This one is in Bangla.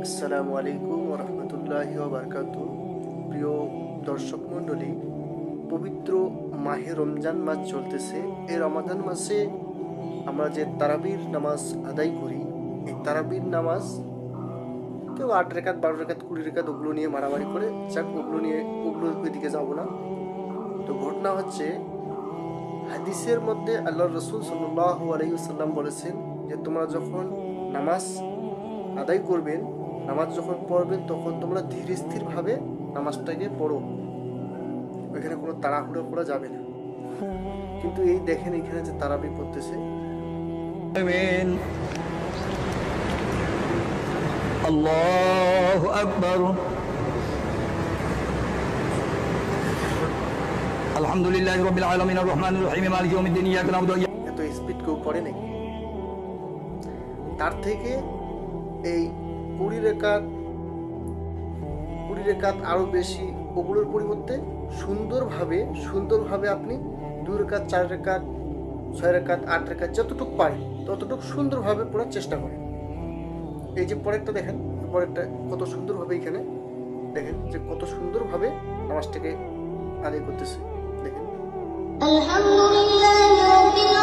আসসালামু আলাইকুম ওয়া রাহমাতুল্লাহি ওয়া বারাকাতুহু। প্রিয় দর্শক মণ্ডলী, পবিত্র মাহে রমজান মাস চলতেছে। এই রমাদান মাসে আমরা যে তারাবির নামাজ আদায় করি, এই তারাবির নামাজ কেউ 8 রাকাত, 12 রাকাত, 20 রাকাত ওগুলো নিয়ে মারামারি করে, যাক ওগুলোর দিকে যাব না। তো ঘটনা হচ্ছে, হাদিসের মধ্যে আল্লাহর রাসূল সাল্লাল্লাহু আলাইহি ওয়াসাল্লাম বলেছেন যে তোমরা যখন নামাজ আদায় করবেন, নামাজ যখন পড়বেন, তখন তোমরা ধীর স্থিরভাবে নামাজটাকে পড়ো, ওইখানে কোনো তাড়াহুড়ো করা যাবে না। কিন্তু এই দেখেন এখানে যে তারাবি পড়তেছে, আল্লাহু আকবার, আলহামদুলিল্লাহি রাব্বিল আলামিন আর রহমানির রহিম মালিকি ইয়াউমিদ্দিন ইয়াকা না'বুদু ওয়া ইয়াকা। এত স্পিড কেউ পড়ে নাকি? তার থেকে এই 20 রেখাত আরো বেশি, ওগুলোর পরিবর্তে সুন্দরভাবে আপনি 2 রেখাত, 4 রেখাত, 6 রেখাত, 8 রেখাত যতটুকু পারেন ততটুকু সুন্দরভাবে পড়ার চেষ্টা করেন। এই যে পরেরটা দেখেন, পরেরটা কত সুন্দরভাবে, এখানে দেখেন যে কত সুন্দরভাবে নামাজটাকে আদায় করতেছে। দেখেন, আলহামদুলিল্লাহি রাব্বিল